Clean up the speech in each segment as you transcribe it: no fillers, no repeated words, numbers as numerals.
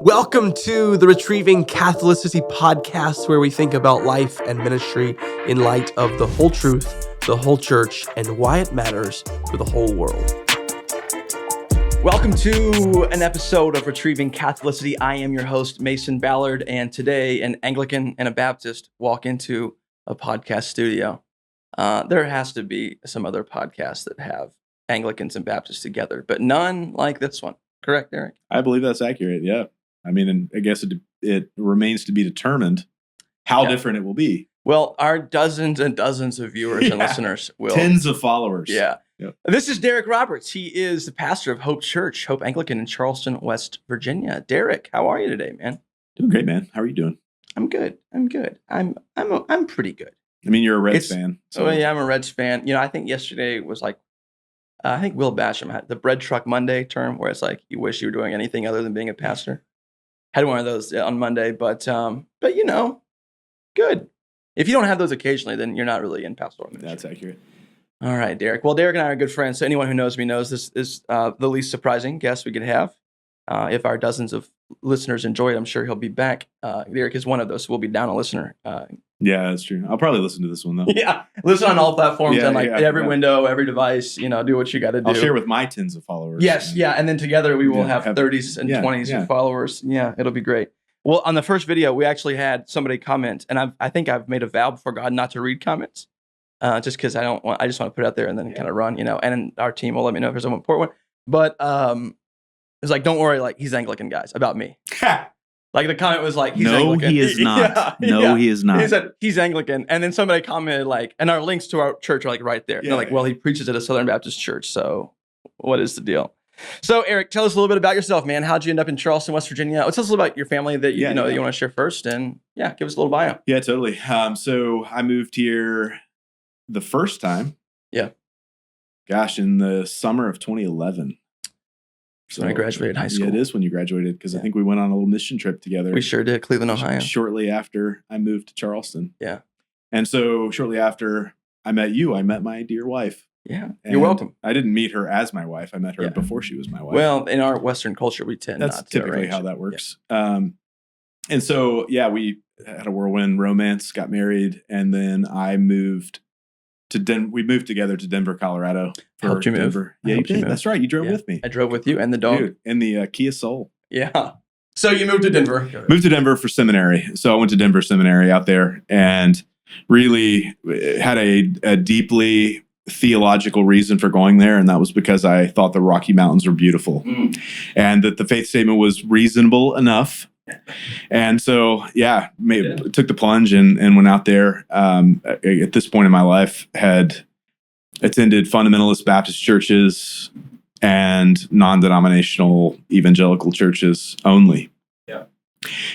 Welcome to the Retrieving Catholicity podcast, where we think about life and ministry in light of the whole truth, the whole church, and why it matters for the whole world. Welcome to an episode of Retrieving Catholicity. I am your host, Mason Ballard, and today an Anglican and a Baptist walk into a podcast studio. There has to be some other podcasts that have Anglicans and Baptists together, but none like this one. Correct, Eric? I believe that's accurate, yeah. I mean, and I guess it remains to be determined how different it will be. Well, our dozens and dozens of viewers and listeners will. Tens of followers. Yeah. Yep. This is Derek Roberts. He is the pastor of Hope Church, Hope Anglican in Charleston, West Virginia. Derek, how are you today, man? Doing great, man. How are you doing? I'm good. I'm pretty good. I mean, you're a Reds fan. So. Oh, yeah, I'm a Reds fan. You know, I think yesterday was like, I think Will Basham had the bread truck Monday term, where it's like, you wish you were doing anything other than being a pastor. Had one of those on Monday, but you know, good. If you don't have those occasionally, then you're not really in pastoral ministry. That's accurate. All right, Derek. Well, Derek and I are good friends, so anyone who knows me knows this is the least surprising guest we could have. If our dozens of listeners enjoy it, I'm sure he'll be back. Derek is one of those, so we'll be down a listener. Yeah, that's true. I'll probably listen to this one, though. Yeah, listen on all platforms and every window, every device, you know, do what you got to do. I'll share with my tens of followers. Yes, and then together we will have 30s and 20s of followers. Yeah, it'll be great. Well, on the first video, we actually had somebody comment, and I think I've made a vow before God not to read comments, just because I just want to put it out there and then kind of run, you know, and our team will let me know if there's an important one. But it's like, don't worry, like, he's Anglican, guys, about me. Like, the comment was like, he's Anglican. He is not. He is not. He said, he's Anglican. And then somebody commented, like, and our links to our church are like right there. They're like, well, he preaches at a Southern Baptist church, so what is the deal? So, Eric, tell us a little bit about yourself, man. How'd you end up in Charleston, West Virginia? Tell us a little about your family that you want to share first, and give us a little bio. Yeah, totally. So I moved here the first time. Yeah. Gosh, in the summer of 2011. So when I graduated high school. Yeah, it is when you graduated, because I think we went on a little mission trip together. We sure did, Cleveland, Ohio. Shortly after I moved to Charleston. Yeah. And so shortly after I met you, I met my dear wife. Yeah, you're welcome. I didn't meet her as my wife. I met her before she was my wife. Well, in our Western culture, we tend That's not to typically arrange. how that works. Yeah. And so, we had a whirlwind romance, got married, and then I moved to we moved together to Denver, Colorado. Helped you Denver. move. Yeah, you did. That's right. You drove with me. I drove with you and the dog. Dude, in the Kia Soul. Yeah. So you moved to Denver. Moved to Denver for seminary. So I went to Denver Seminary out there and really had a deeply theological reason for going there. And that was because I thought the Rocky Mountains were beautiful and that the faith statement was reasonable enough. And so, took the plunge and went out there. At this point in my life, had attended fundamentalist Baptist churches and non-denominational evangelical churches only. Yeah.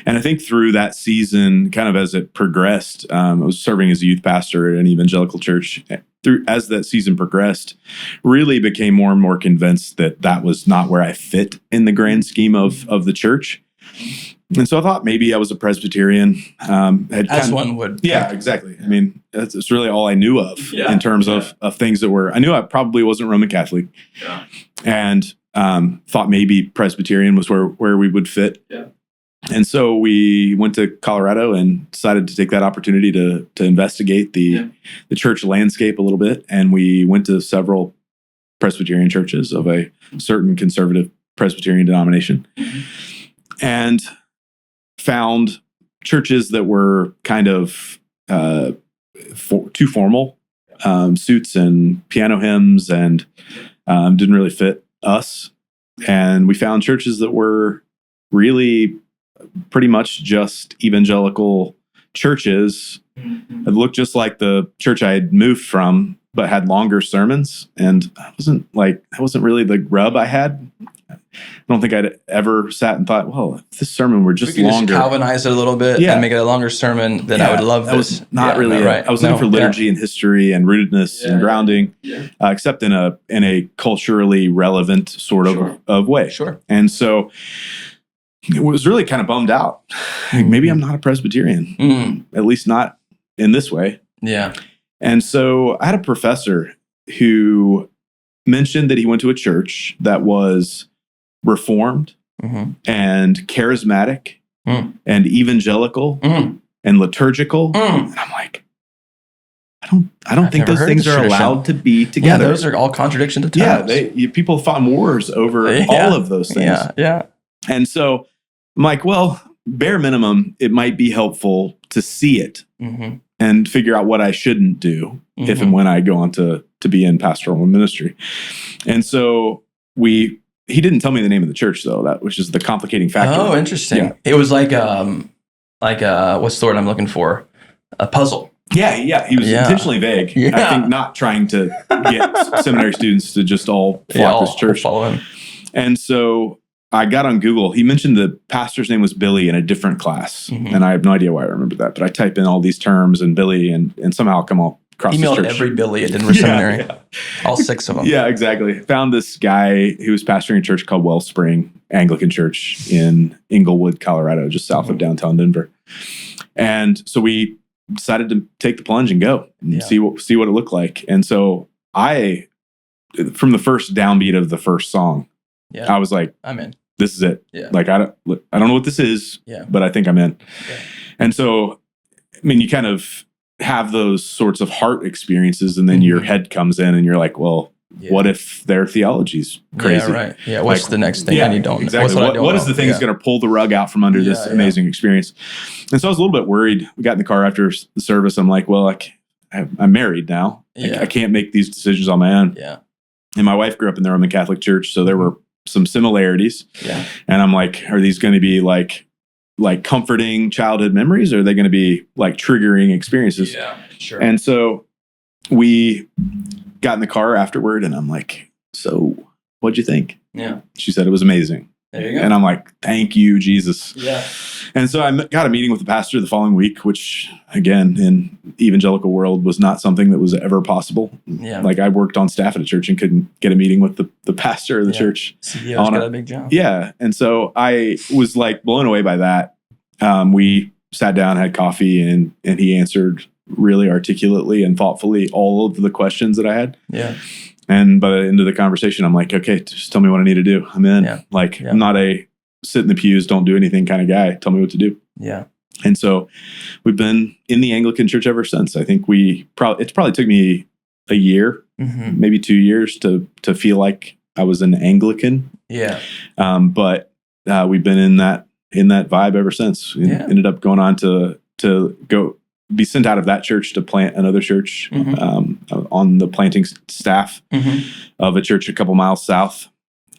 And I think through that season, kind of as it progressed, I was serving as a youth pastor at an evangelical church. As that season progressed, really became more and more convinced that was not where I fit in the grand scheme of the church. And so I thought maybe I was a Presbyterian. One would. Yeah, exactly. I mean, it's really all I knew of in terms of things that were, I knew I probably wasn't Roman Catholic. Yeah. And thought maybe Presbyterian was where we would fit. Yeah. And so we went to Colorado and decided to take that opportunity to investigate the church landscape a little bit. And we went to several Presbyterian churches of a certain conservative Presbyterian denomination. Mm-hmm. And found churches that were kind of too formal, suits and piano hymns, and didn't really fit us. And we found churches that were really pretty much just evangelical churches. Mm-hmm. It looked just like the church I had moved from, but had longer sermons. And that wasn't really the rub I had. I don't think I'd ever sat and thought, well, if this sermon were just longer. Just Calvinize it a little bit and make it a longer sermon, then I would love this. Was not really right. I was looking for liturgy and history and rootedness and grounding, except in a culturally relevant sort of way. Sure. And so it was really kind of bummed out. Maybe I'm not a Presbyterian, at least not in this way. Yeah. And so I had a professor who mentioned that he went to a church that was Reformed, and charismatic and evangelical and liturgical. And I'm like, I don't think those things are allowed to be together. Yeah, those are all contradictions of terms. Yeah, people fought wars over all of those things. Yeah. And so I'm like, well, bare minimum, it might be helpful to see it and figure out what I shouldn't do if and when I go on to be in pastoral ministry. And so he didn't tell me the name of the church though, which is the complicating factor. Oh, interesting. Yeah. It was like what's the word I'm looking for? A puzzle. Yeah. He was intentionally vague. Yeah. I think not trying to get seminary students to just all flock this church. Follow him. And so I got on Google. He mentioned the pastor's name was Billy in a different class. And I have no idea why I remember that. But I type in all these terms and Billy and somehow I'll come across this church. Emailed every Billy at Denver Seminary. Yeah. All 6 of them. Yeah, exactly. Found this guy who was pastoring a church called Wellspring Anglican Church in Englewood, Colorado, just south of downtown Denver. And so we decided to take the plunge and go and see what it looked like. And so from the first downbeat of the first song, I was like, I'm in. This is it. Yeah. Like, I don't know what this is, but I think I'm in. Yeah. And so, I mean, you kind of have those sorts of heart experiences and then your head comes in and you're like, well, what if their theology's crazy? Yeah, right. Yeah. What's the next thing I don't know? Exactly. What is the thing that's going to pull the rug out from under this amazing experience? And so I was a little bit worried. We got in the car after the service. I'm like, well, I'm married now. I can't make these decisions on my own. Yeah. And my wife grew up in the Roman Catholic Church, so there were some similarities. Yeah. And I'm like, are these going to be like comforting childhood memories, or are they going to be like triggering experiences? Yeah, sure. And so we got in the car afterward and I'm like, so what'd you think? Yeah. She said it was amazing. There you go. And I'm like, thank you, Jesus. Yeah. And so I got a meeting with the pastor the following week, which again, in evangelical world was not something that was ever possible. Yeah. Like I worked on staff at a church and couldn't get a meeting with the pastor of the church. CEO's got a big job. Yeah. And so I was like blown away by that. We sat down, had coffee, and he answered really articulately and thoughtfully all of the questions that I had. Yeah. And by the end of the conversation, I'm like, okay, just tell me what I need to do. I'm in. Yeah. I'm not a sit in the pews, don't do anything kind of guy. Tell me what to do. Yeah. And so we've been in the Anglican Church ever since. I think it probably took me a year, maybe 2 years to feel like I was an Anglican. Yeah. But we've been in that vibe ever since. We ended up going on to go be sent out of that church to plant another church on the planting staff of a church a couple miles south.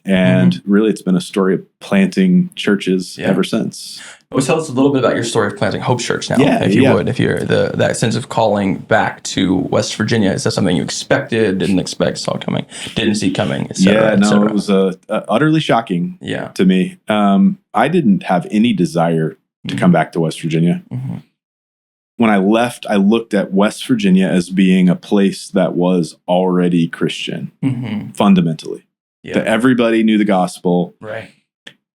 And really, it's been a story of planting churches ever since. Well, tell us a little bit about your story of planting Hope Church now, if you would. If you're that sense of calling back to West Virginia, is that something you expected, didn't expect, saw coming, didn't see coming, et cetera, et cetera? It was utterly shocking to me. I didn't have any desire to come back to West Virginia. When I left, I looked at West Virginia as being a place that was already Christian, fundamentally. Yeah. That everybody knew the gospel. Right.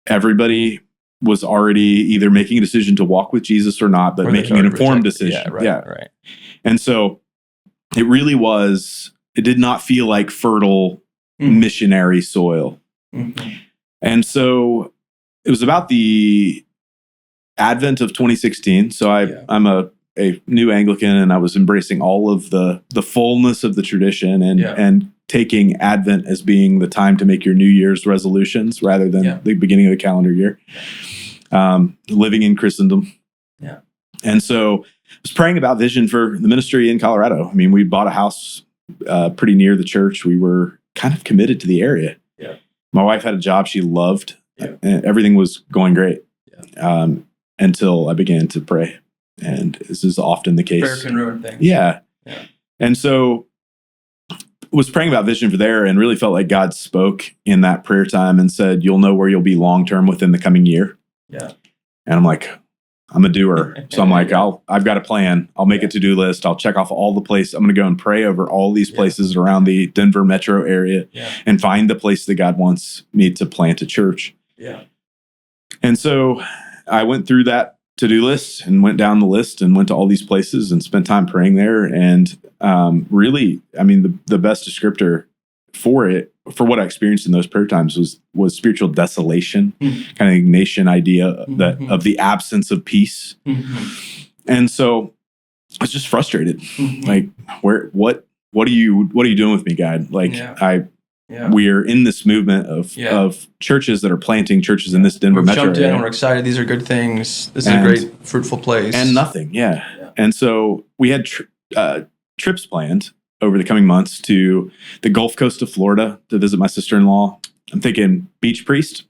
Everybody was already either making a decision to walk with Jesus or not, but making an informed decision. Right. And so it did not feel like fertile missionary soil. And so it was about the advent of 2016. So I'm a new Anglican, and I was embracing all of the fullness of the tradition and taking Advent as being the time to make your New Year's resolutions rather than the beginning of the calendar year. Living in Christendom. Yeah. And so I was praying about vision for the ministry in Colorado. I mean, we bought a house pretty near the church. We were kind of committed to the area. Yeah. My wife had a job she loved, and everything was going great until I began to pray. And this is often the case. Prayer can ruin things. Yeah. And so was praying about vision for there and really felt like God spoke in that prayer time and said, you'll know where you'll be long-term within the coming year. Yeah. And I'm like, I'm a doer. So I'm like, I've got a plan. I'll make a to-do list. I'll check off all the places. I'm going to go and pray over all these places around the Denver metro area and find the place that God wants me to plant a church. Yeah. And so I went through that to-do list and went down the list and went to all these places and spent time praying there. And really, I mean, the best descriptor for it for what I experienced in those prayer times was spiritual desolation, kind of Ignatian idea that of the absence of peace. And so I was just frustrated. Like, what are you doing with me, God? Like, we are in this movement of churches that are planting churches in this Denver metro jumped area. in, we're excited. These are good things. This is a great, fruitful place. And nothing, And so we had trips planned over the coming months to the Gulf Coast of Florida to visit my sister-in-law. I'm thinking beach priest.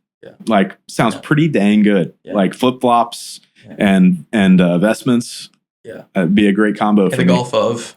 Like, sounds pretty dang good. Like flip-flops and vestments. Be a great combo for the me. Gulf of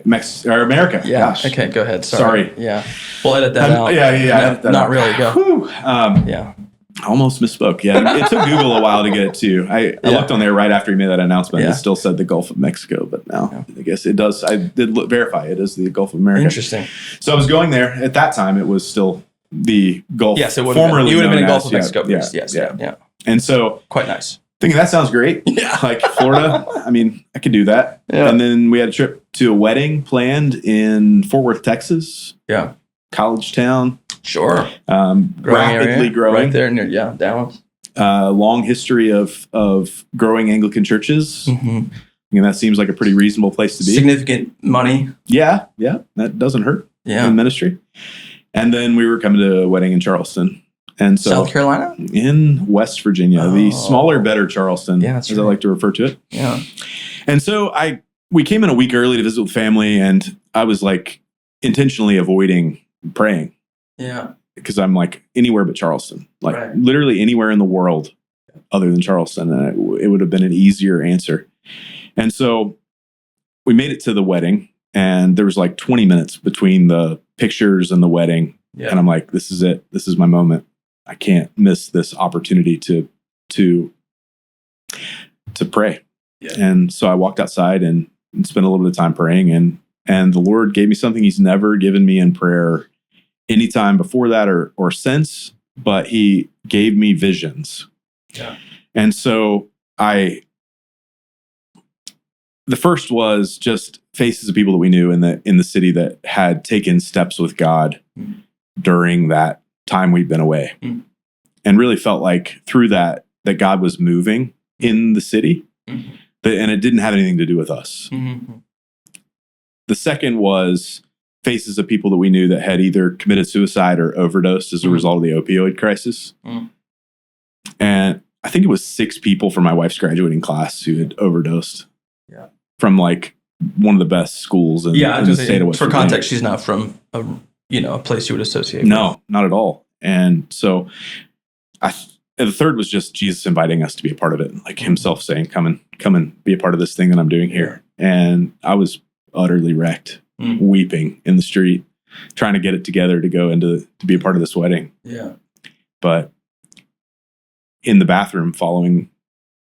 America. Yeah. Gosh. Okay, go ahead. Sorry. Yeah. We'll edit that out. Edit that not out. really. Go. I almost misspoke. It took Google a while to get it too. I looked on there right after he made that announcement. It still said the Gulf of Mexico, but now I guess it does. I did verify it as the Gulf of America. Interesting. So I was going there. At that time, it was still the Gulf. Yes, it would formerly you would have been in Gulf as, of Mexico. Yes. Yeah. And so quite nice. Thinking that sounds great. Yeah. Like Florida. I mean, I could do that. Yeah. And then we had a trip to a wedding planned in Fort Worth, Texas. Yeah. College town. Sure. Rapidly growing. Right there near Dallas. Long history of growing Anglican churches. And that seems like a pretty reasonable place to be. Significant money. Yeah. That doesn't hurt in ministry. And then we were coming to a wedding in Charleston. And so South Carolina? In West Virginia, the smaller, better Charleston, as I like to refer to it. Yeah. And so we came in a week early to visit with family, and I was like intentionally avoiding praying. Yeah. Because I'm like anywhere but Charleston, like literally anywhere in the world other than Charleston. And it would have been an easier answer. And so we made it to the wedding, and there was like 20 minutes between the pictures and the wedding. Yeah. And I'm like, this is it. This is my moment. I can't miss this opportunity to pray. Yeah. And so I walked outside and spent a little bit of time praying, and the Lord gave me something He's never given me in prayer anytime before that or since, but He gave me visions. Yeah. And so the first was just faces of people that we knew in the city that had taken steps with God during that time we'd been away, and really felt like through that God was moving in the city, and it didn't have anything to do with us. The second was faces of people that we knew that had either committed suicide or overdosed as a result of the opioid crisis. And I think it was 6 people from my wife's graduating class who had overdosed from like one of the best schools in the state of West Virginia. For context, she's not from a place you would associate with. No, not at all. And so and the third was just Jesus inviting us to be a part of it, like Himself saying, come and be a part of this thing that I'm doing here. And I was utterly wrecked, weeping in the street, trying to get it together to go to be a part of this wedding. Yeah. But in the bathroom following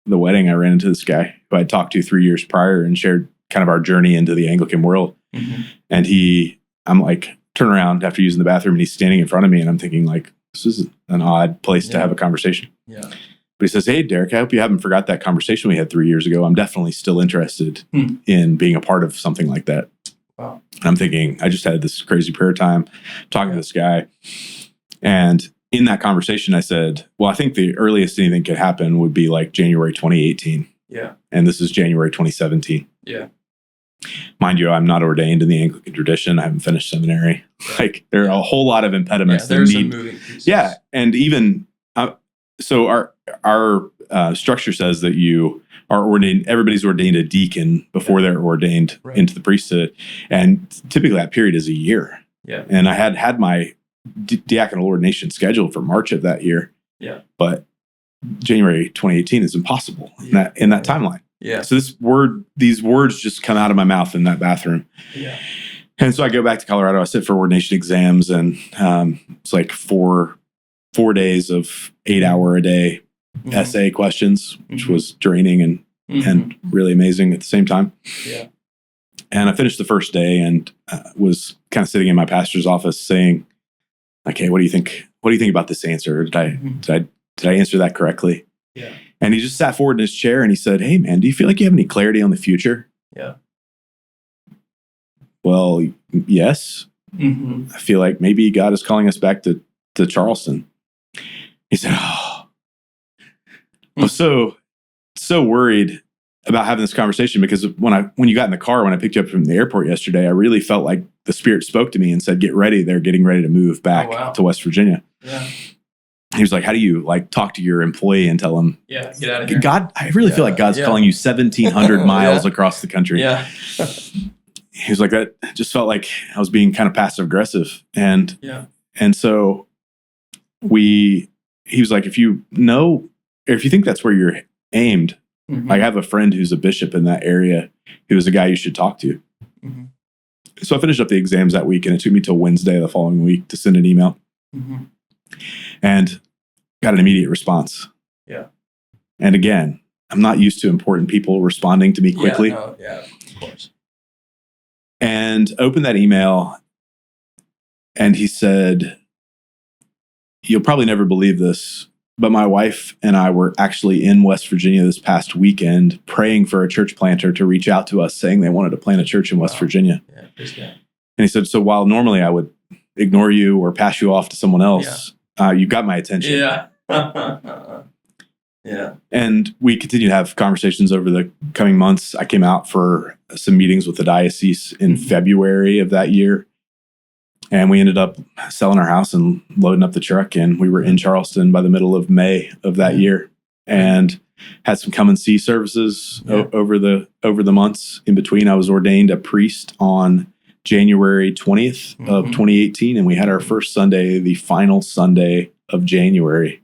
the wedding, I ran into this guy who I'd talked to 3 years prior and shared kind of our journey into the Anglican world. And I'm like, turn around after using the bathroom, and he's standing in front of me, and I'm thinking like, this is an odd place to have a conversation. Yeah. But he says, "Hey, Derek, I hope you haven't forgot that conversation we had 3 years ago. I'm definitely still interested in being a part of something like that." Wow. And I'm thinking, I just had this crazy prayer time talking to this guy. And in that conversation, I said, well, I think the earliest anything could happen would be like January 2018. Yeah. And this is January 2017. Yeah. Mind you, I'm not ordained in the Anglican tradition. I haven't finished seminary. Yeah. Like, there are a whole lot of impediments. Yeah, there's some moving pieces. Yeah. And even, so our structure says that you are ordained, everybody's ordained a deacon before they're ordained into the priesthood. And typically that period is a year. Yeah. And I had my diaconal ordination scheduled for March of that year. Yeah. But January 2018 is impossible in that timeline. Yeah. So these words just come out of my mouth in that bathroom. Yeah. And so I go back to Colorado. I sit for ordination exams, and it's like four days of 8-hour a day essay questions, which was draining and really amazing at the same time. Yeah. And I finished the first day and was kind of sitting in my pastor's office saying, like, "Hey, what do you think? What do you think about this answer? Did I answer that correctly?" Yeah. And he just sat forward in his chair and he said, "Hey, man, do you feel like you have any clarity on the future?" Yeah. Well, yes. I feel like maybe God is calling us back to Charleston. He said, I was so worried about having this conversation because when you got in the car, when I picked you up from the airport yesterday, I really felt like the Spirit spoke to me and said, get ready. They're getting ready to move back to West Virginia. Yeah. He was like, how do you talk to your employee and tell them, get out of here? God, I really feel like God's calling you 1,700 miles across the country. Yeah. He was like, that just felt like I was being kind of passive aggressive. And so he was like, if you think that's where you're aimed, I have a friend who's a bishop in that area who is a guy you should talk to. So I finished up the exams that week, and it took me till Wednesday the following week to send an email. And got an immediate response. Yeah. And again, I'm not used to important people responding to me quickly. Of course. And opened that email, and he said, you'll probably never believe this, but my wife and I were actually in West Virginia this past weekend praying for a church planter to reach out to us saying they wanted to plant a church in West Virginia. Yeah, and he said, so while normally I would ignore you or pass you off to someone else, you got my attention. Yeah. And we continued to have conversations over the coming months. I came out for some meetings with the diocese in February of that year. And we ended up selling our house and loading up the truck. And we were in Charleston by the middle of May of that year, and had some come and see services over the months in between. I was ordained a priest on January 20th of 2018. And we had our first Sunday, the final Sunday of January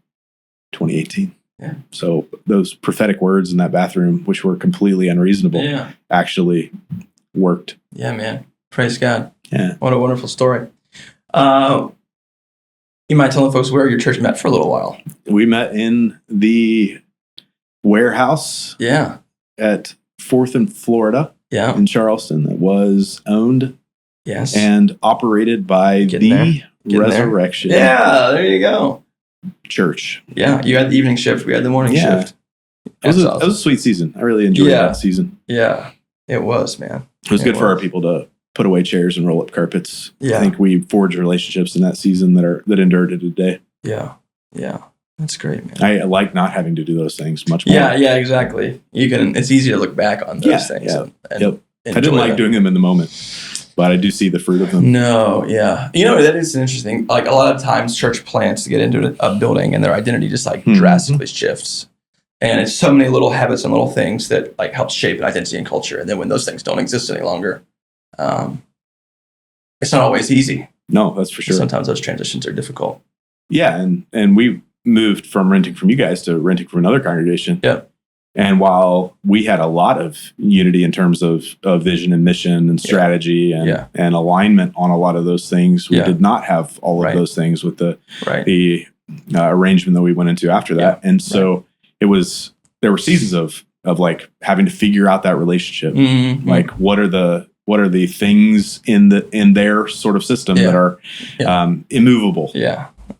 2018. Yeah. So those prophetic words in that bathroom, which were completely unreasonable, actually worked. Yeah, man. Praise God. Yeah. What a wonderful story. You mind telling folks where your church met for a little while? We met in the warehouse at 4th and Florida in Charleston that was owned and operated by the Resurrection. Yeah, there you go. Church. Yeah, you had the evening shift. We had the morning shift. It was a sweet season. I really enjoyed that season. Yeah, it was, man. It was good for our people to put away chairs and roll up carpets. I think we forged relationships in that season that endured to today. Yeah. That's great, man. I like not having to do those things much more. Yeah, exactly. It's easy to look back on those things. And I didn't like doing them in the moment, but I do see the fruit of them. No, yeah. That is interesting. Like a lot of times church plants to get into a building and their identity just drastically shifts. And it's so many little habits and little things that help shape an identity and culture. And then when those things don't exist any longer, it's not always easy. No, that's for sure. Sometimes those transitions are difficult. Yeah, and we moved from renting from you guys to renting from another congregation. Yeah. And while we had a lot of unity in terms of vision and mission and strategy and alignment on a lot of those things, we did not have all of those things with the arrangement that we went into after that. And so there were seasons of having to figure out that relationship. Like what are the things in their sort of system that are immovable.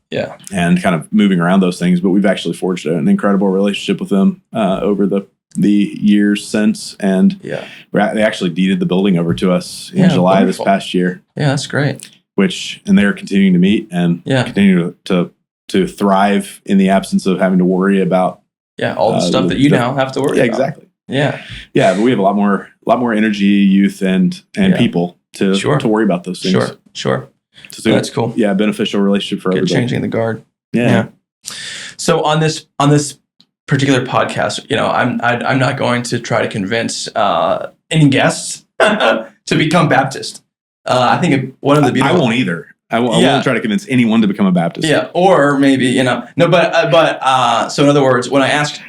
Yeah. And kind of moving around those things. But we've actually forged an incredible relationship with them over the years since. And they actually deeded the building over to us in July this past year. Yeah, that's great. And they're continuing to meet and continue to thrive in the absence of having to worry about all the stuff that you now have to worry about. Exactly. Yeah. Yeah, but we have a lot more energy, youth, and people to worry about those things. Sure. So that's cool. Yeah, beneficial relationship for everybody. Changing the guard. Yeah. So on this particular podcast, I'm not going to try to convince any guests to become Baptist. I think one of the beautiful. I won't either. I won't try to convince anyone to become a Baptist. Yeah, or maybe no, but so in other words, when I ask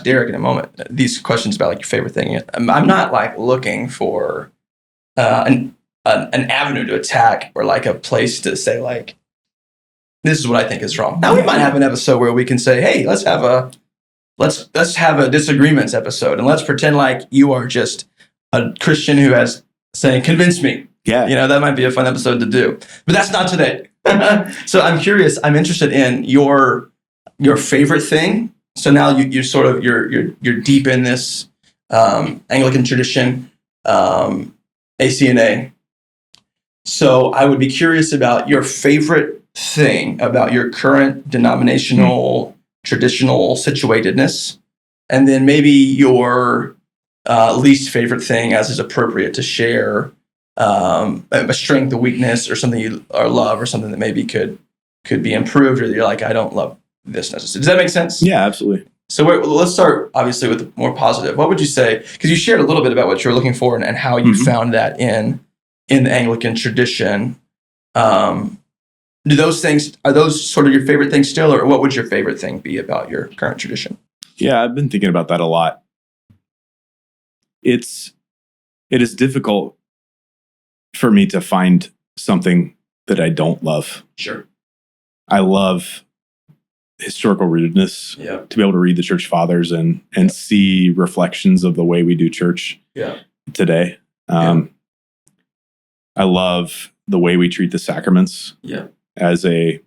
Derek in a moment these questions about your favorite thing, I'm not looking for an avenue to attack or a place to say this is what I think is wrong. Now we might have an episode where we can say, hey, let's have a disagreements episode and let's pretend you are just a Christian who has saying convince me. Yeah. That might be a fun episode to do. But that's not today. So I'm curious, I'm interested in your favorite thing. So now you're deep in this Anglican tradition, ACNA. So I would be curious about your favorite thing about your current denominational, traditional situatedness, and then maybe your least favorite thing as is appropriate to share, a strength, a weakness, or something you love, or something that maybe could be improved, or you're like, I don't love this necessarily. Does that make sense? Yeah, absolutely. So let's start, obviously, with the more positive. What would you say? Because you shared a little bit about what you're looking for and how you found that in the Anglican tradition. Do those things, are those sort of your favorite things still, or what would your favorite thing be about your current tradition? Yeah, I've been thinking about that a lot. It is difficult for me to find something that I don't love. Sure. I love historical rootedness, to be able to read the church fathers and see reflections of the way we do church today. I love the way we treat the sacraments as a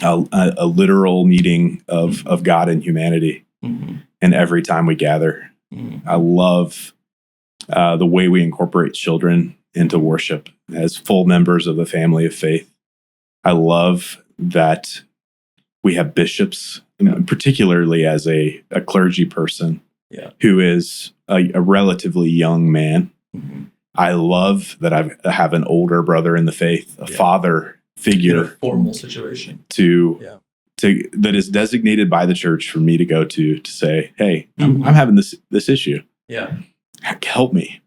literal meeting of God and humanity. And every time we gather, I love the way we incorporate children into worship as full members of the family of faith. I love that we have bishops, particularly as a clergy person who is a relatively young man. I love that I have an older brother in the faith, a father figure, in a formal situation that is designated by the church for me to go to say, hey, I'm having this issue. Help me.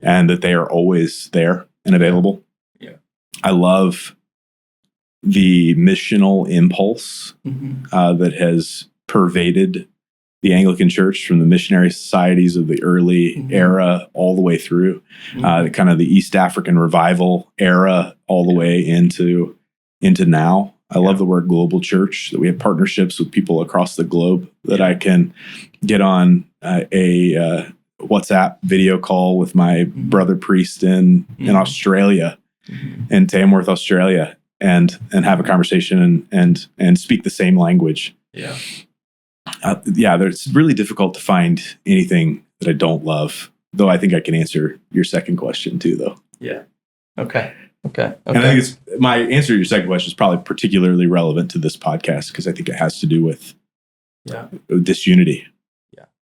And that they are always there and available. I love the missional impulse that has pervaded the Anglican Church from the missionary societies of the early era all the way through, kind of the East African revival era all the way into now. I love the word global church, that we have partnerships with people across the globe, that I can get on a WhatsApp video call with my brother priest in Australia, in Tamworth, Australia, and have a conversation and speak the same language. It's really difficult to find anything that I don't love, though I think I can answer your second question too, though. Okay. And I think my answer to your second question is probably particularly relevant to this podcast, because I think it has to do with disunity.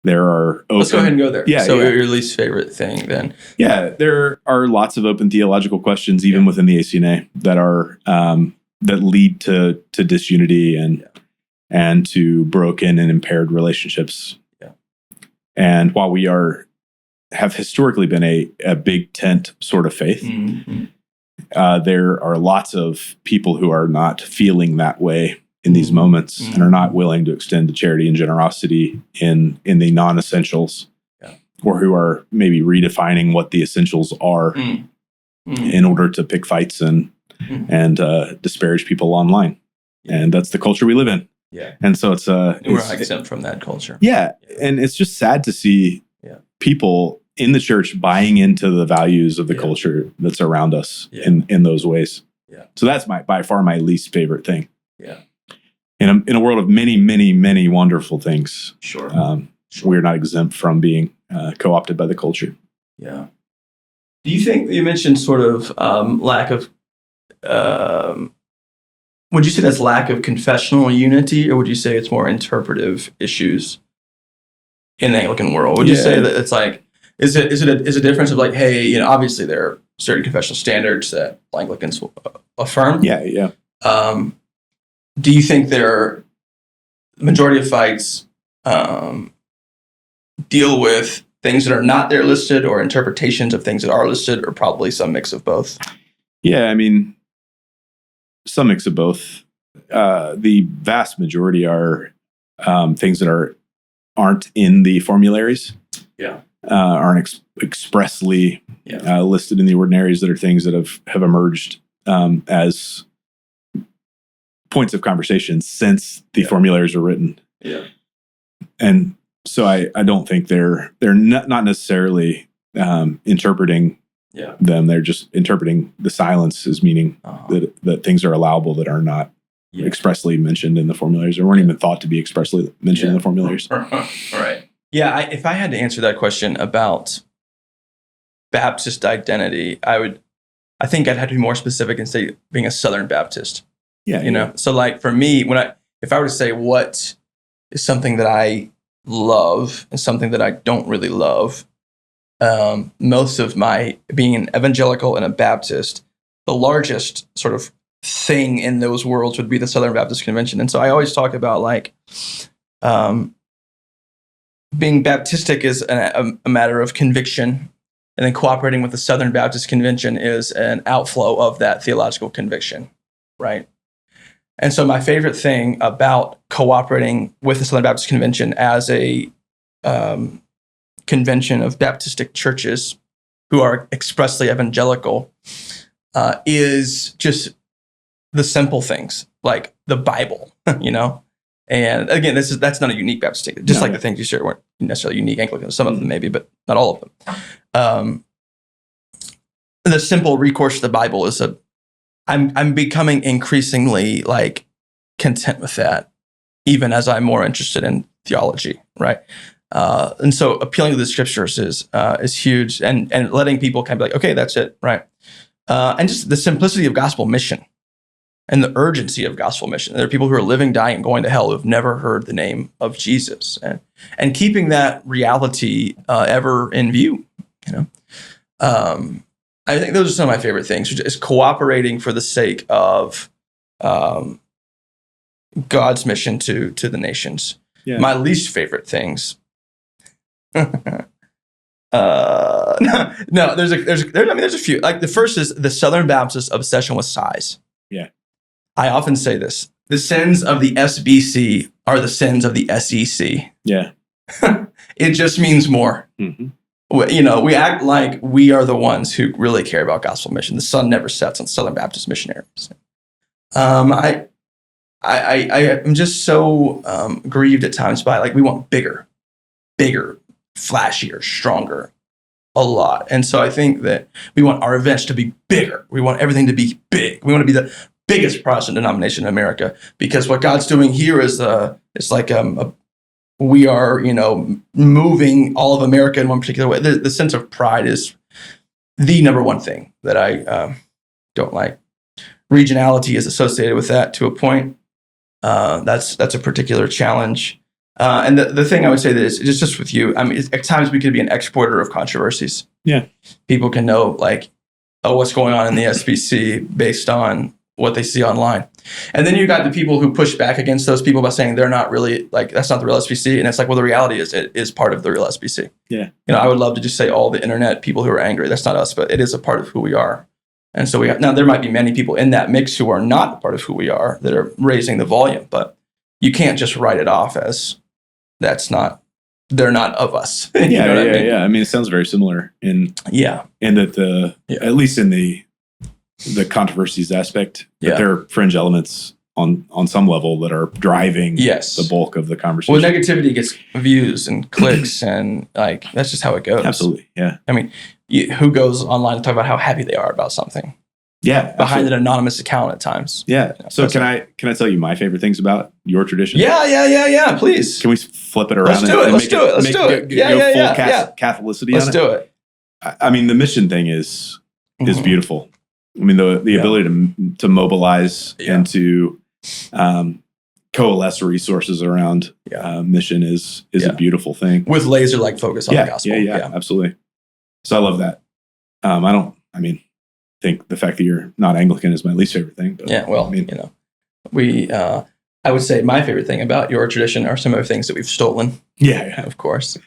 There are let's go ahead and go there. Your least favorite thing then. There are lots of open theological questions, even within the ACNA, that are that lead to disunity and to broken and impaired relationships. And while we have historically been a big tent sort of faith, there are lots of people who are not feeling that way in these moments and are not willing to extend the charity and generosity in the non-essentials, or who are maybe redefining what the essentials are in order to pick fights and disparage people online. And that's the culture we live in. And so we're not exempt from that culture. And it's just sad to see people in the church buying into the values of the culture that's around us in those ways. So that's by far my least favorite thing. In a world of many, many, many wonderful things, we're not exempt from being co-opted by the culture. Do you think, you mentioned sort of lack of, would you say that's lack of confessional unity, or would you say it's more interpretive issues in the Anglican world? Would you say that it's like, is it a difference of like, hey, obviously there are certain confessional standards that Anglicans will affirm? Do you think the majority of fights deal with things that are not there listed, or interpretations of things that are listed, or probably some mix of both? Some mix of both. The vast majority are things that aren't in the formularies. Aren't expressly listed in the ordinaries, that are things that have emerged as points of conversation since the formularies were written. And so I don't think they're not necessarily interpreting them. They're just interpreting the silence as meaning that things are allowable that are not expressly mentioned in the formularies, or weren't even thought to be expressly mentioned in the formularies. If I had to answer that question about Baptist identity, I would I think I'd have to be more specific and say being a Southern Baptist. Yeah. You know, so like for me, if I were to say what is something that I love and something that I don't really love, most of my being an evangelical and a Baptist, the largest sort of thing in those worlds would be the Southern Baptist Convention. And so I always talk about like being Baptistic is a matter of conviction, and then cooperating with the Southern Baptist Convention is an outflow of that theological conviction, right? And so my favorite thing about cooperating with the Southern Baptist Convention as a convention of Baptistic churches who are expressly evangelical is just the simple things like the Bible, you know? And again, that's not a unique Baptist thing. Just like the things you shared weren't necessarily unique Anglican. Some of them maybe, but not all of them. The simple recourse to the Bible is I'm becoming increasingly like content with that, even as I'm more interested in theology, right? And so appealing to the scriptures is huge, and letting people kind of be like, okay, that's it, right? And just the simplicity of gospel mission and the urgency of gospel mission. There are people who are living, dying, and going to hell who have never heard the name of Jesus, and keeping that reality ever in view, you know? I think those are some of my favorite things, which is cooperating for the sake of God's mission to the nations. Yeah. My least favorite things. No, there's a few. Like the first is the Southern Baptist obsession with size. Yeah. I often say this: the sins of the SBC are the sins of the SEC. Yeah. It just means more. Mm-hmm. You know, we act like we are the ones who really care about gospel mission. The sun never sets on Southern Baptist missionaries. I'm just so grieved at times by like we want bigger, flashier, stronger, a lot. And so I think that we want our events to be bigger. We want everything to be big. We want to be the biggest Protestant denomination in America, because what God's doing here is it's like we are, you know, moving all of America in one particular way. The sense of pride is the number one thing that I don't like. Regionality is associated with that to a point. That's a particular challenge. And the thing I would say that is just with you, I mean, at times we could be an exporter of controversies. Yeah. People can know like, oh, what's going on in the SBC based on what they see online. And then you got the people who push back against those people by saying they're not really, like, that's not the real SBC. And it's like, well, the reality is it is part of the real SBC. Yeah. You know, I would love to just say all the internet people who are angry, that's not us, but it is a part of who we are. And so now there might be many people in that mix who are not a part of who we are that are raising the volume, but you can't just write it off as they're not of us. Yeah. I mean, it sounds very similar in that at least in the controversies aspect, that there are fringe elements on some level that are driving the bulk of the conversation. Well, negativity gets views and clicks, and like that's just how it goes. Absolutely, yeah. I mean, who goes online to talk about how happy they are about something? Yeah, behind an anonymous account at times. Yeah. You know, so can I tell you my favorite things about your tradition? Yeah. Please. Can we flip it around? Let's do it. Yeah. Catholicity. Let's do it. I mean, the mission thing is beautiful. I mean, the ability to mobilize and to coalesce resources around mission is a beautiful thing. With laser-like focus on the gospel. Yeah, absolutely. So I love that. I think the fact that you're not Anglican is my least favorite thing. But, I would say my favorite thing about your tradition are some of the things that we've stolen. Yeah. Of course.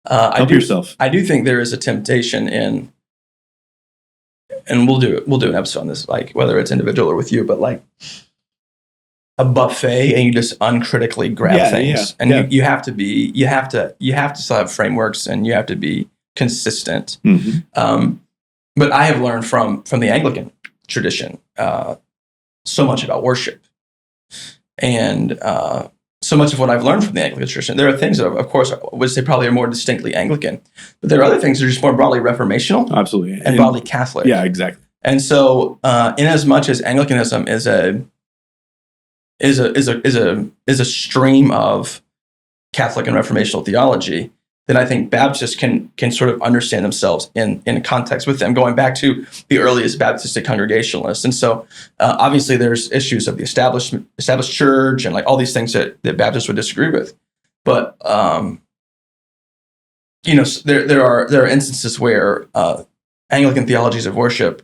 Help yourself. I do think there is a temptation in, and we'll do an episode on this, like whether it's individual or with you, but like a buffet and you just uncritically grab things. And you have to still have frameworks, and you have to be consistent. Mm-hmm. But I have learned from the Anglican tradition so much about worship, and so much of what I've learned from the Anglican tradition. There are things that, of course, I would say probably are more distinctly Anglican, but there are other things that are just more broadly reformational, absolutely, and broadly Catholic. Yeah, exactly. And so, in as much as Anglicanism is a stream of Catholic and reformational theology, then I think Baptists can sort of understand themselves in a context with them, going back to the earliest Baptistic Congregationalists. And so obviously there's issues of the established church and like all these things that Baptists would disagree with. But there are instances where Anglican theologies of worship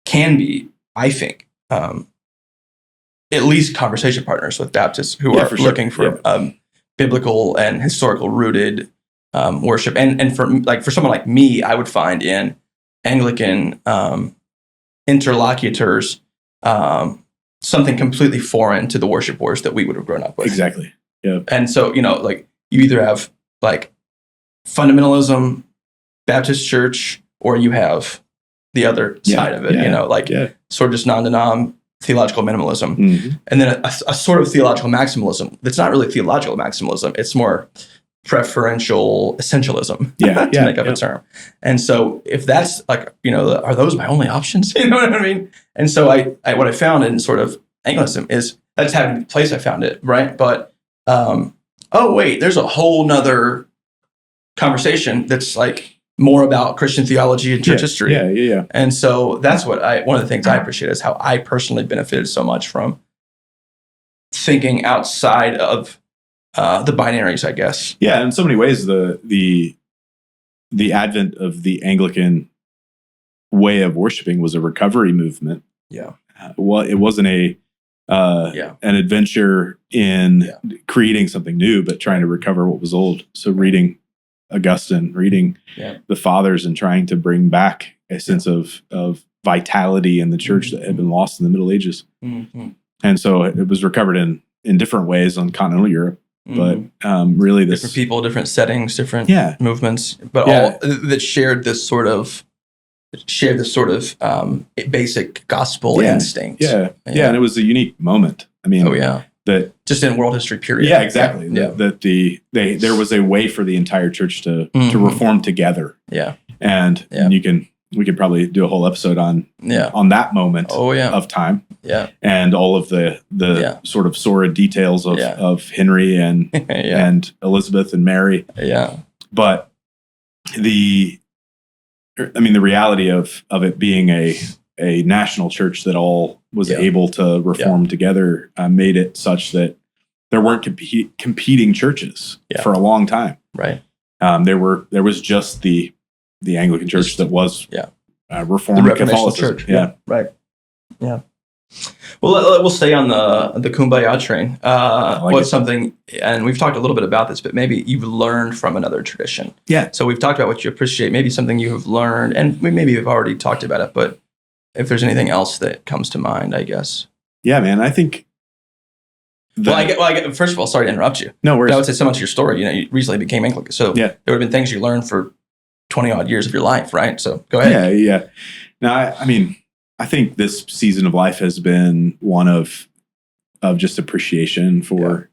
can be, I think, at least conversation partners with Baptists who are looking for biblical and historical rooted worship. And for someone like me, I would find in Anglican interlocutors something completely foreign to the worship wars that we would have grown up with. Exactly. Yeah. And so, like you either have like fundamentalism, Baptist church, or you have the other side of it, sort of just non-denom theological minimalism. And then a sort of theological maximalism that's not really theological maximalism. It's more preferential essentialism to make up a term. And so if that's like, are those my only options? You know what I mean? And so what I found in sort of Anglicanism is that's having the place I found it, right? But, wait, there's a whole nother conversation that's like more about Christian theology and church history. Yeah. And so that's one of the things I appreciate is how I personally benefited so much from thinking outside of the binaries, I guess. Yeah, in so many ways, the advent of the Anglican way of worshiping was a recovery movement. Yeah. Well, it wasn't an adventure in creating something new, but trying to recover what was old. So reading Augustine, reading the fathers, and trying to bring back a sense of vitality in the church that had been lost in the Middle Ages. Mm-hmm. And so it was recovered in different ways on continental Europe. But really, different people, different settings, different movements, but all that shared this sort of basic gospel instinct. Yeah, and it was a unique moment. I mean, that just in world history period. Yeah, exactly. That there was a way for the entire church to reform together. Yeah, and we could probably do a whole episode on that moment of time. Yeah, and all of the sort of sordid details of Henry and and Elizabeth and Mary. Yeah, but the reality of it being a national church that all was able to reform together made it such that there weren't competing churches for a long time. Right. There was just the Anglican Church that was Reformed Catholicism. Church. Yeah. Right. Yeah. Well, we'll stay on the Kumbaya train. What's something, and we've talked a little bit about this, but maybe you've learned from another tradition. Yeah. So we've talked about what you appreciate, maybe something you have learned, and we maybe have already talked about it, but if there's anything else that comes to mind, I guess. Yeah, man. I think. First of all, sorry to interrupt you. No worries. But I would say so much of your story. You recently became Anglican, so there would have been things you learned for 20 odd years of your life, right? So go ahead. Yeah. Now, I think this season of life has been one of just appreciation for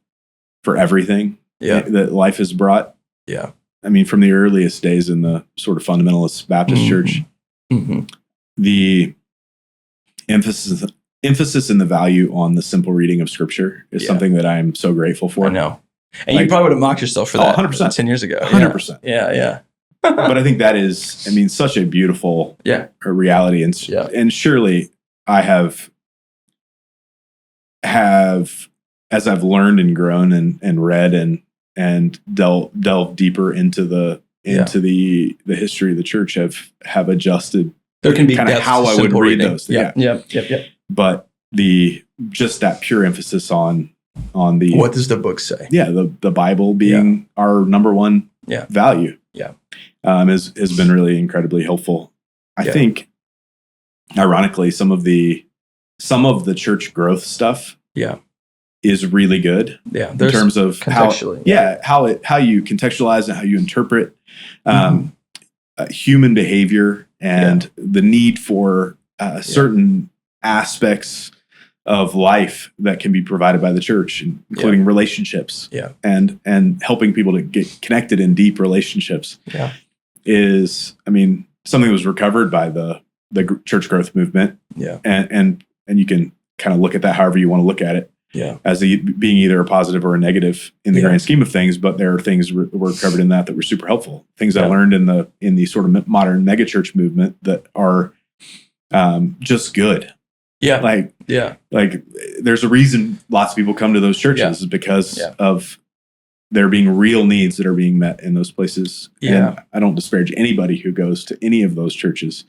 everything that life has brought. Yeah. From the earliest days in the sort of fundamentalist Baptist church, the emphasis and the value on the simple reading of Scripture is something that I'm so grateful for. I know. And you probably would have mocked yourself for that 100%. 10 years ago. 100%. Yeah. But I think that is, such a beautiful reality. And surely I have, as I've learned and grown and read and delved deeper into the history of the church, have adjusted. There can be kind of how I would read those. Yeah. But that pure emphasis on the, what does the book say? Yeah. The Bible being our number one value. Yeah. Has been really incredibly helpful. I think, ironically, some of the church growth stuff is really good. Yeah. In terms of how you contextualize and how you interpret human behavior and the need for certain aspects of life that can be provided by the church, including relationships and helping people to get connected in deep relationships is, something that was recovered by the church growth movement. Yeah. And you can kind of look at that however you want to look at it. as being either a positive or a negative in the grand scheme of things. But there are things were covered in that were super helpful. Things I learned in the sort of modern megachurch movement that are just good. Like there's a reason lots of people come to those churches because of there being real needs that are being met in those places. And I don't disparage anybody who goes to any of those churches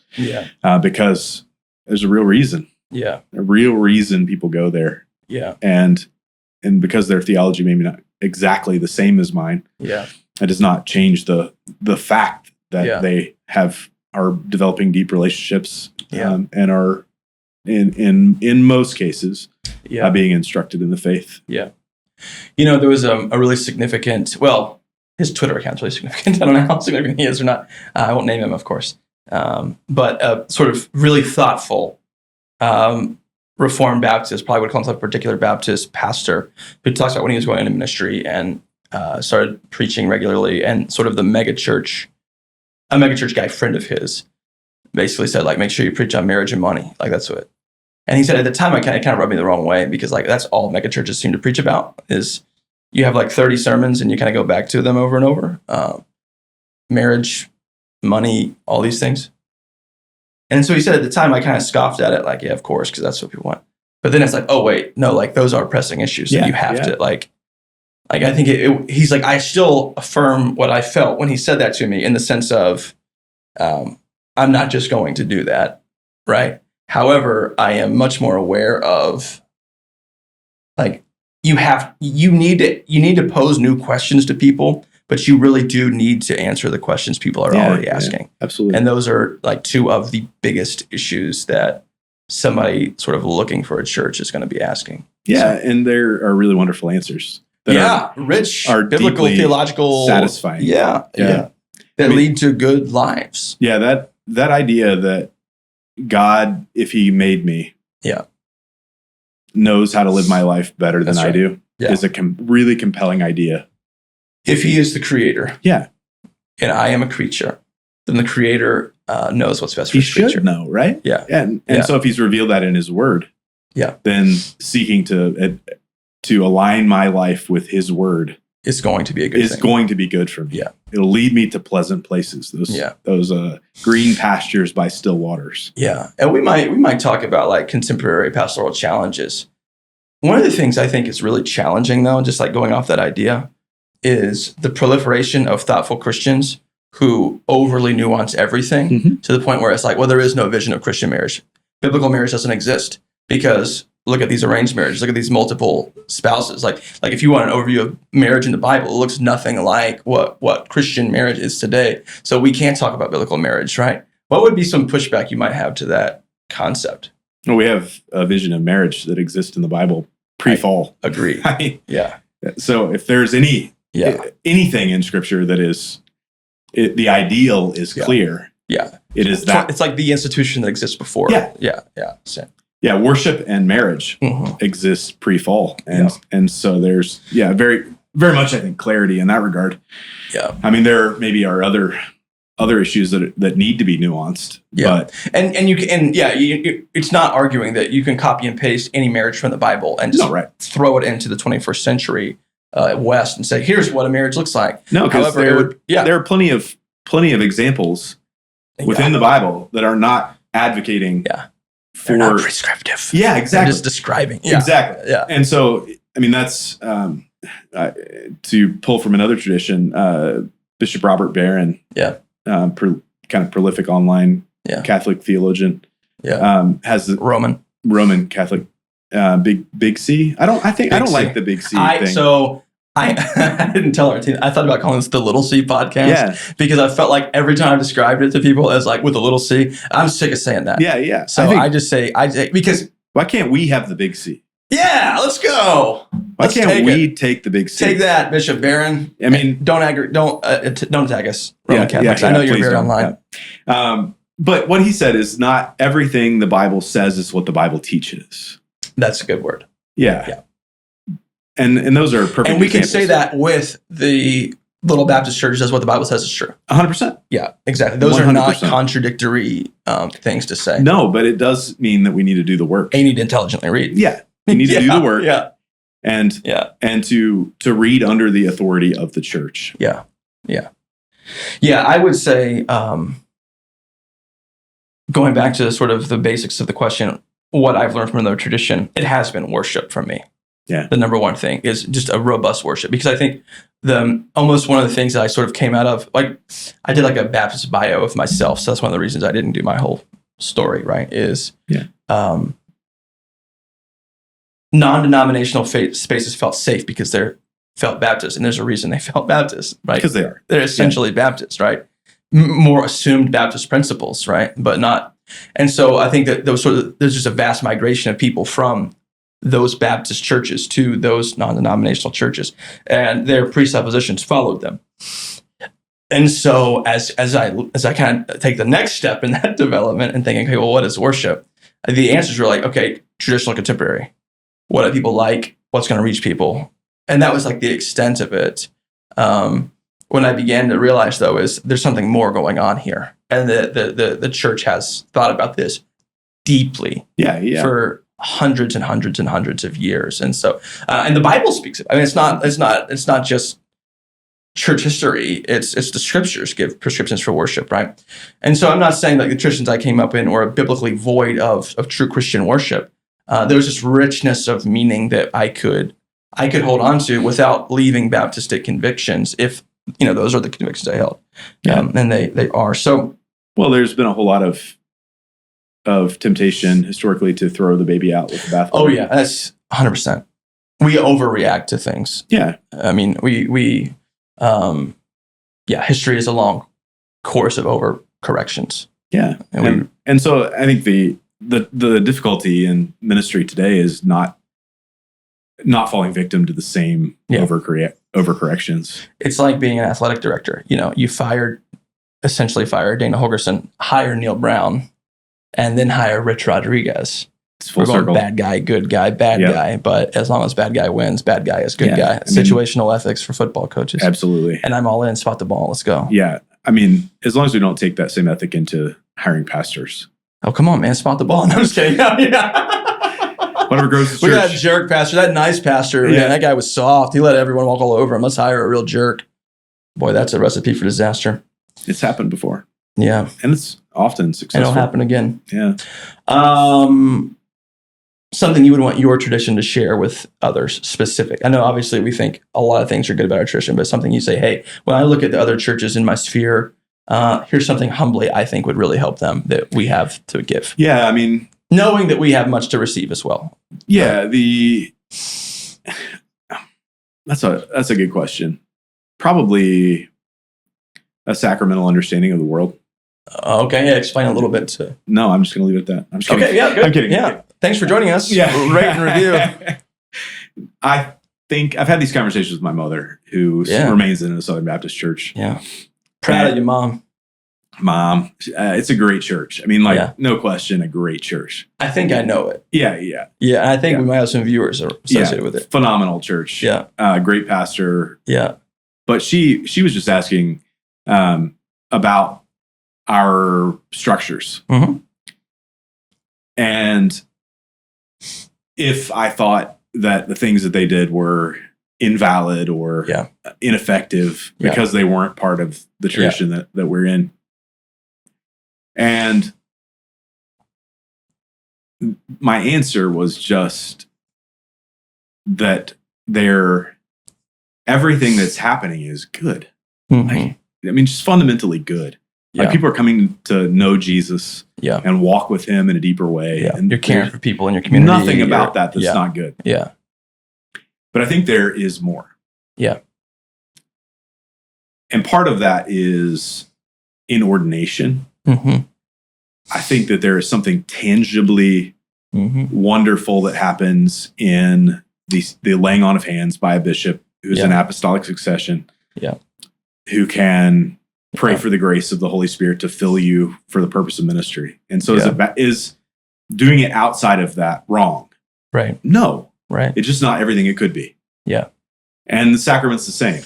because there's a real reason. A real reason people go there. And because their theology maybe not exactly the same as mine, it does not change the fact that they are developing deep relationships and are in most cases being instructed in the faith. There was a really significant, his Twitter account's really significant. I don't know how significant he is or not. I won't name him, of course. But a sort of really thoughtful Reformed Baptist, probably would call himself a particular Baptist pastor, who talks about when he was going into ministry and started preaching regularly, and sort of a megachurch guy friend of his basically said, like, make sure you preach on marriage and money. Like, that's what. And he said at the time, it kind of rubbed me the wrong way because, like, that's all megachurches seem to preach about is you have like 30 sermons and you kind of go back to them over and over. Marriage, money, all these things. And so he said at the time, I kind of scoffed at it, like, yeah, of course, because that's what people want. But then it's like, oh, wait, no, like, those are pressing issues that you have to, like I think he's like, I still affirm what I felt when he said that to me in the sense of, I'm not just going to do that, right? However, I am much more aware of, like, you need to pose new questions to people, but you really do need to answer the questions people are already asking. Absolutely. And those are like two of the biggest issues that somebody sort of looking for a church is going to be asking. And there are really wonderful answers. Rich, biblical, theological, satisfying. That lead to good lives. That idea that God, if he made me, knows how to live my life better than I do is a really compelling idea. If he is the creator, and I am a creature, then the creator knows what's best for his creature. He should know, right? And so if he's revealed that in his word, then seeking to align my life with his word is going to be a good thing. Going to be good for me. It'll lead me to pleasant places. Those green pastures by still waters. And we might talk about like contemporary pastoral challenges. One of the things I think is really challenging, though, just like going off that idea, is the proliferation of thoughtful Christians who overly nuance everything to the point where it's like, well, there is no vision of Christian marriage. Biblical marriage doesn't exist because look at these arranged marriages, look at these multiple spouses. Like if you want an overview of marriage in the Bible, it looks nothing like what Christian marriage is today. So we can't talk about biblical marriage, right? What would be some pushback you might have to that concept? Well, we have a vision of marriage that exists in the Bible pre-fall. I agree. So if there's anything in Scripture that is, the ideal is clear. It is that. It's like the institution that exists before. Worship and marriage exist pre-fall. And so there's, very, very much, I think, clarity in that regard. I mean, there maybe are other issues that need to be nuanced. But and you can, it's not arguing that you can copy and paste any marriage from the Bible and just throw it into the 21st century West and say, here's what a marriage looks like. No, because there are plenty of examples within the Bible that are not advocating for not prescriptive. Exactly. They're just describing. Exactly. And so, I mean, that's to pull from another tradition, Bishop Robert Barron, kind of prolific online Catholic theologian, has the Roman Catholic big C. I don't like the big C thing. So I didn't tell her. I thought about calling this the Little C podcast because I felt like every time I described it to people as like with a little C, I'm sick of saying that. So I just say because why can't we have the big C? Let's go. Why can't we take the big C? Take that, Bishop Barron. I mean, don't attack us, Roman Catholics. I know you're very online. But what he said is not everything the Bible says is what the Bible teaches. That's a good word. And those are perfect. And we examples. can say that with the little Baptist church says what the Bible says is true. 100%. Yeah, exactly. Those 100%. Are not contradictory things to say. No, but it does mean that we need to do the work. And you need to intelligently read. You need to do the work. and to read under the authority of the church. Yeah. I would say, going back to sort of the basics of the question, what I've learned from another tradition, it has been worship for me. Yeah. The number one thing is just a robust worship, because I think almost one of the things that I sort of came out of, like, I did like a Baptist bio of myself. So that's one of the reasons I didn't do my whole story, right? Is non-denominational spaces felt safe because they're felt Baptist, and there's a reason they felt Baptist, right? Because they are. They're essentially Baptist, right? More assumed Baptist principles, right? But not. And so I think that there's just a vast migration of people from those Baptist churches to those non-denominational churches, and their presuppositions followed them. And so as I kind of take the next step in that development and thinking, okay, well, what is worship? The answers were like, okay, traditional, contemporary. What do people like? What's going to reach people? And that was like the extent of it. When I began to realize, though, is there's something more going on here, and the church has thought about this deeply, for hundreds and hundreds and hundreds of years, and so and the Bible speaks of it. I mean, it's not just church history; it's the scriptures give prescriptions for worship, right? And so I'm not saying that the traditions I came up in were biblically void of true Christian worship. There was this richness of meaning that I could hold on to without leaving Baptistic convictions, if those are the convictions I held. And they are. So, well, there's been a whole lot of temptation historically to throw the baby out with the bathwater. Oh yeah, that's 100%. We overreact to things. Yeah. I mean, we history is a long course of overcorrections. Yeah. And so I think the difficulty in ministry today is not falling victim to the same overcorrections. It's like being an athletic director. You essentially fire Dana Holgerson, hire Neil Brown, and then hire Rich Rodriguez. It's full We're going circle. Bad guy, good guy, bad guy. But as long as bad guy wins, bad guy is good guy. Situational ethics for football coaches. Absolutely. And I'm all in, spot the ball, let's go. Yeah. I mean, as long as we don't take that same ethic into hiring pastors. Oh, come on, man, spot the ball. No, I'm just kidding. Whatever grows the church. We got that jerk pastor, that nice pastor. Man, that guy was soft. He let everyone walk all over him. Let's hire a real jerk. Boy, that's a recipe for disaster. It's happened before. Yeah. And it's often successful. And it'll happen again. Yeah. Something you would want your tradition to share with others specific. I know obviously we think a lot of things are good about our tradition, but something you say, hey, when I look at the other churches in my sphere, here's something humbly I think would really help them that we have to give. Yeah, I mean, knowing that we have much to receive as well. Yeah, that's a good question. Probably a sacramental understanding of the world. Okay, yeah, explain a little bit. No, I'm just going to leave it at that. I'm just kidding. Okay, yeah, good. I'm kidding. Yeah, thanks for joining us. Yeah, rate and review. I think I've had these conversations with my mother, who remains in a Southern Baptist church. Yeah, proud of you, Mom. It's a great church. I mean, no question, a great church. I think I know it. Yeah. And I think we might have some viewers associated with it. Phenomenal church. Yeah. Great pastor. Yeah. But she was just asking about our structures. Mm-hmm. And if I thought that the things that they did were invalid or ineffective because they weren't part of the tradition that we're in. And my answer was just that everything that's happening is good. Mm-hmm. Just fundamentally good. Yeah. Like people are coming to know Jesus and walk with him in a deeper way. Yeah. And you're caring for people in your community. Nothing about that's not good. Yeah. But I think there is more. Yeah. And part of that is in ordination. Mm-hmm. I think that there is something tangibly wonderful that happens in the laying on of hands by a bishop who's in apostolic succession, who can pray for the grace of the Holy Spirit to fill you for the purpose of ministry. And so is doing it outside of that wrong? Right. No. Right. It's just not everything it could be. Yeah. And the sacrament's the same.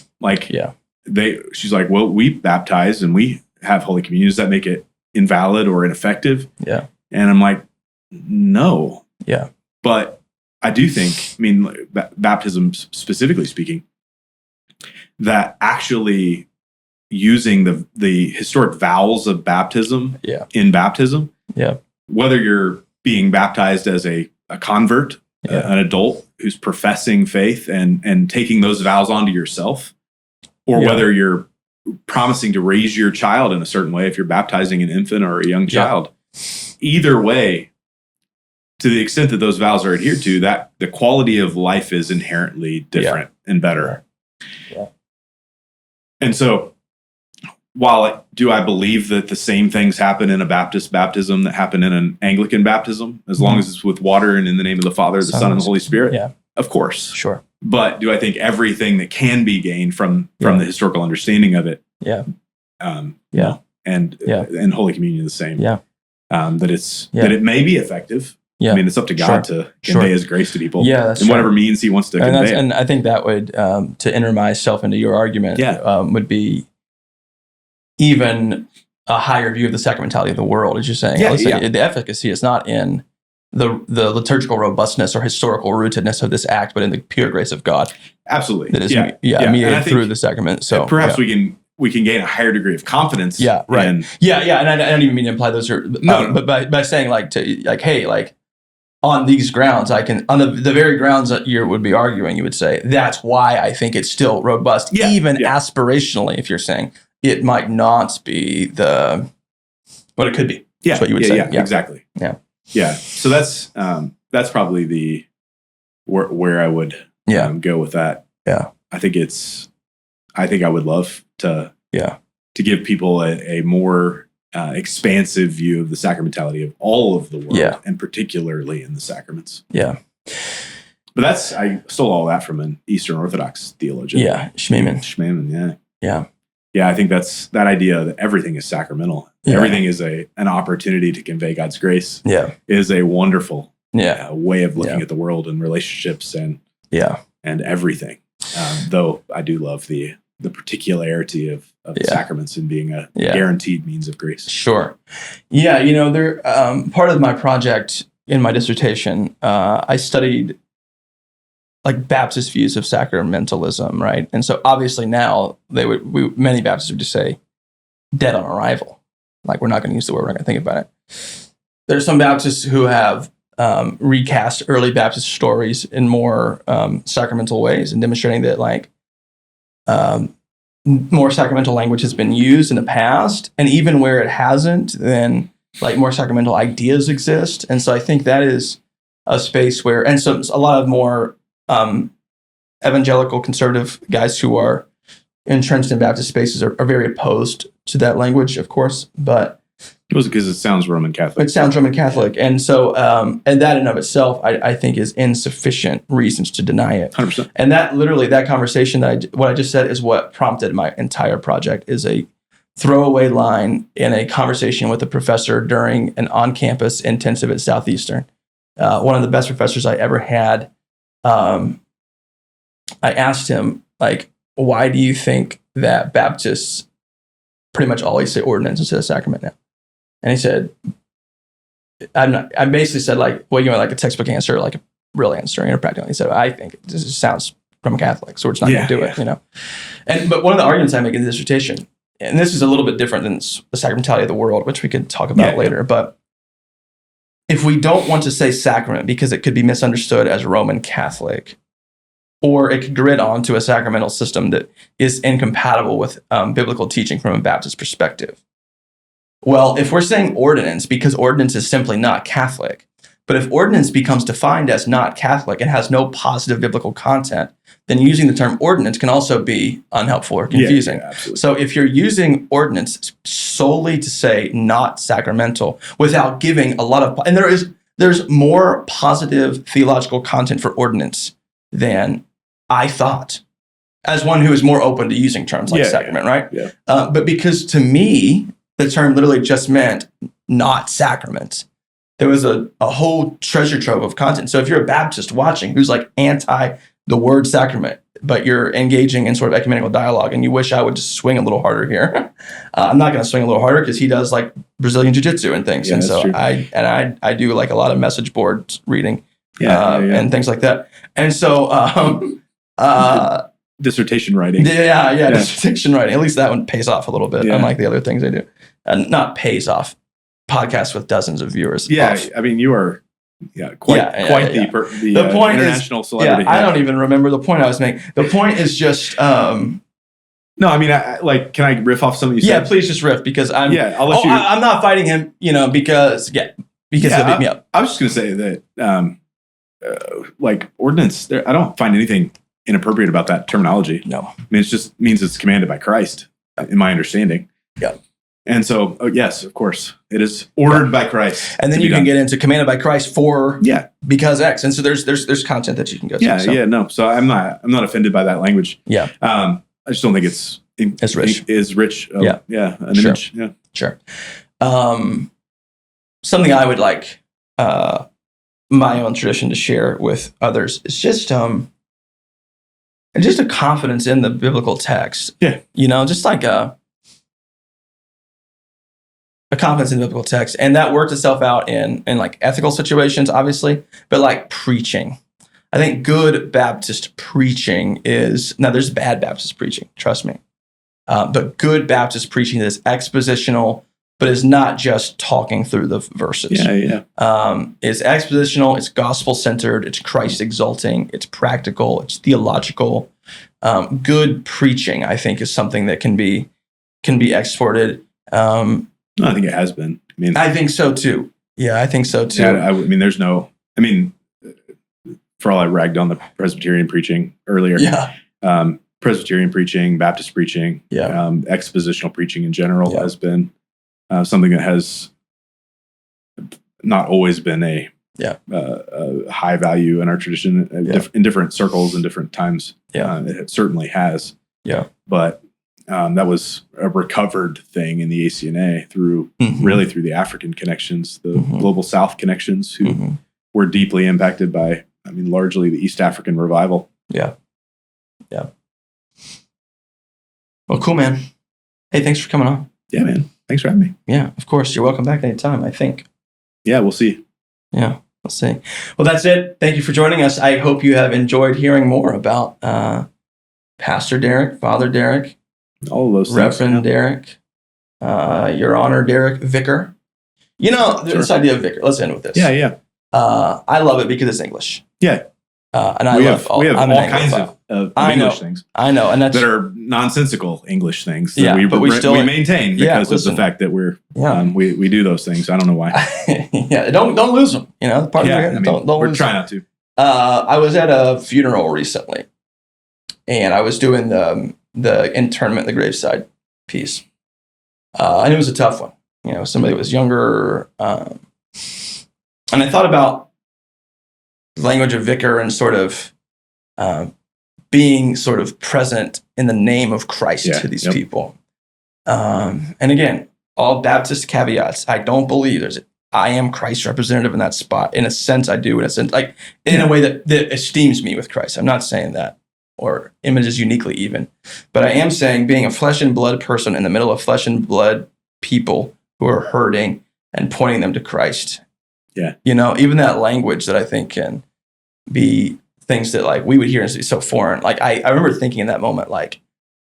She's like, well, we baptize and we have Holy Communion. Does that make it invalid or ineffective? Yeah. And I'm like, no. Yeah. But I do think, I mean, baptism specifically speaking, that actually using the historic vows of baptism in baptism, whether you're being baptized as a convert, an adult who's professing faith and taking those vows onto yourself, or whether you're promising to raise your child in a certain way, if you're baptizing an infant or a young child, either way, to the extent that those vows are adhered to, that the quality of life is inherently different and better. Yeah. And so, while do I believe that the same things happen in a Baptist baptism that happen in an Anglican baptism, as long as it's with water and in the name of the Father, the Son, and the Holy Spirit? Yeah. Of course. Sure. But do I think everything that can be gained from the historical understanding of it? No. And Holy Communion the same. That it may be effective. I mean, it's up to God to convey His grace to people in whatever means He wants to convey it. And I think that would, to enter myself into your argument, would be even a higher view of the sacramentality of the world, as you're saying. The efficacy is not in the liturgical robustness or historical rootedness of this act, but in the pure grace of God. Absolutely. That is mediated through the sacrament. So perhaps we can gain a higher degree of confidence. And I don't even mean to imply those are but by saying hey, on these grounds, I can, on the very grounds that you would be arguing, you would say, that's why I think it's still robust, even aspirationally, if you're saying it might not be what it could be. That's what you would say. Exactly. Yeah. So that's probably where I would go with that. Yeah. I think I would love to give people a more expansive view of the sacramentality of all of the world, and particularly in the sacraments. Yeah. But I stole all that from an Eastern Orthodox theologian. Yeah, Schmemann, Yeah, I think that's that idea that everything is sacramental. Yeah. Everything is an opportunity to convey God's grace. Yeah. Is a wonderful way of looking at the world and relationships and everything. Though I do love the particularity of the sacraments and being a guaranteed means of grace. Sure. Yeah, there part of my project in my dissertation, I studied Baptist views of sacramentalism, right? And so obviously now many Baptists would just say dead on arrival. We're not going to use the word, we're not going to think about it. There's some Baptists who have recast early Baptist stories in more sacramental ways and demonstrating that more sacramental language has been used in the past, and even where it hasn't, then more sacramental ideas exist. And so I think that is a space where, and so a lot of more evangelical conservative guys who are entrenched in Baptist spaces are very opposed to that language, of course, but it was because it sounds Roman Catholic. It sounds Roman Catholic. And so, and that in of itself, I think is insufficient reasons to deny it. 100%. And that conversation, what I just said is what prompted my entire project, is a throwaway line in a conversation with a professor during an on-campus intensive at Southeastern. One of the best professors I ever had. I asked him, why do you think that Baptists pretty much always say ordinance instead of sacrament now? And he said, I basically said, a textbook answer, a real answer, practical. He said, I think this just sounds Roman Catholic, so we're just not going to do it, But one of the arguments I make in the dissertation, and this is a little bit different than the sacramentality of the world, which we could talk about later, but if we don't want to say sacrament because it could be misunderstood as Roman Catholic, or it could grid onto a sacramental system that is incompatible with biblical teaching from a Baptist perspective. Well, if we're saying ordinance, because ordinance is simply not Catholic, but if ordinance becomes defined as not Catholic and has no positive biblical content, then using the term ordinance can also be unhelpful or confusing. So if you're using ordinance solely to say not sacramental without giving a lot of, and there's more positive theological content for ordinance than I thought, as one who is more open to using terms like sacrament, right? Yeah. But because to me, the term literally just meant not sacrament. There was a whole treasure trove of content. So if you're a Baptist watching who's anti the word sacrament, but you're engaging in sort of ecumenical dialogue and you wish I would just swing a little harder here, I'm not going to swing a little harder because he does Brazilian jiu-jitsu and things. And so true. I do a lot of message board reading and things like that. And so, dissertation writing. Dissertation writing. At least that one pays off a little bit, unlike the other things I do. Not pays off. Podcasts with dozens of viewers. Yeah, off. I mean, you are quite the point international celebrity. I don't even remember the point I was making. The point is just... no, I mean, can I riff off something you said? Yeah, please just riff, because I'm... Yeah, I'll let you... I'm not fighting him, because he'll beat me up. I was just going to say that, ordinance, I don't find anything inappropriate about that terminology. No. I mean, it just means it's commanded by Christ, in my understanding. Yeah. And so, yes, of course, it is ordered by Christ. And then you can get into commanded by Christ for because X. And so there's content that you can go to. No. So I'm not offended by that language. Yeah. I just don't think it's rich. Image. Yeah. Sure. Something I would like my own tradition to share with others is just a confidence in the biblical text. Yeah. Just like a confidence in the biblical text. And that works itself out in like ethical situations, obviously, but like preaching. I think good Baptist preaching there's bad Baptist preaching, trust me. But good Baptist preaching is expositional, but is not just talking through the verses. Yeah. It's expositional, it's gospel-centered, it's Christ-exalting, it's practical, it's theological. Good preaching, I think, is something that can be exported. I think it has been. I think so too. Yeah, I think so too. Yeah, for all I ragged on the Presbyterian preaching earlier. Yeah. Presbyterian preaching, Baptist preaching, expositional preaching in general has been something that has not always been a high value in our tradition in different circles and different times. Yeah. It certainly has. Yeah. But that was a recovered thing in the ACNA through the African connections, the Global South connections, who were deeply impacted by, largely the East African revival. Yeah. Yeah. Well, cool, man. Hey, thanks for coming on. Yeah, man. Thanks for having me. Yeah, of course. You're welcome back anytime, I think. Yeah, we'll see. Yeah, we'll see. Well, that's it. Thank you for joining us. I hope you have enjoyed hearing more about Pastor Derek, Father Derek, all of those Reverend Derek, Your Honor Derek, Vicar. This idea of vicar. Let's end with this. Yeah. I love it because it's English. Yeah. And we have all kinds of English things. I know, and that are nonsensical English things that we maintain because of the fact that we do those things. I don't know why. Don't lose them. Don't we're lose trying them. not to. I was at a funeral recently, and I was doing the internment, the graveside piece, and it was a tough one. Somebody was younger, and I thought about the language of vicar and sort of being sort of present in the name of Christ to these people. And again, all Baptist caveats. I don't believe I am Christ's representative in that spot. In a sense, I do. In a sense, in a way that esteems me with Christ. I'm not saying that, or images uniquely even. But I am saying being a flesh and blood person in the middle of flesh and blood people who are hurting and pointing them to Christ. Yeah. Even that language that I think can be things that we would hear and be so foreign. I remember thinking in that moment,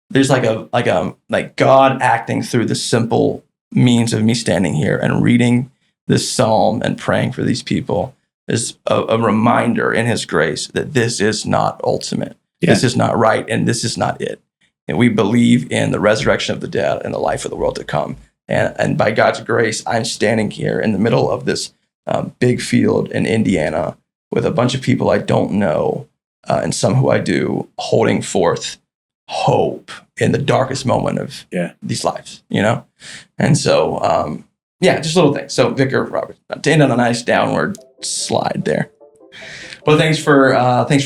there's God acting through the simple means of me standing here and reading this psalm and praying for these people is a reminder in his grace that this is not ultimate. Yeah. This is not right. And this is not it. And we believe in the resurrection of the dead and the life of the world to come. And by God's grace, I'm standing here in the middle of this big field in Indiana with a bunch of people I don't know and some who I do, holding forth hope in the darkest moment of these lives, And so, just little things. So Vicar Robert, to end on a nice downward slide there. Well, thanks for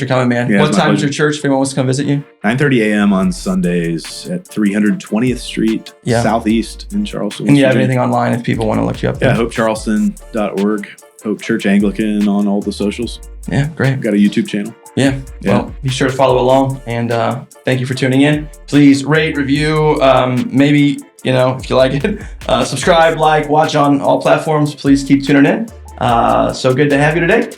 coming, man. Yeah, what time is your church if anyone wants to come visit you? 9:30 a.m. on Sundays at 320th Street, Southeast in Charleston. And you have anything online if people want to look you up? Yeah, hopecharleston.org. Hope Church Anglican on all the socials. Yeah, great. We've got a YouTube channel. Yeah. Well, be sure to follow along. And thank you for tuning in. Please rate, review, maybe, if you like it. Subscribe, watch on all platforms. Please keep tuning in. So good to have you today.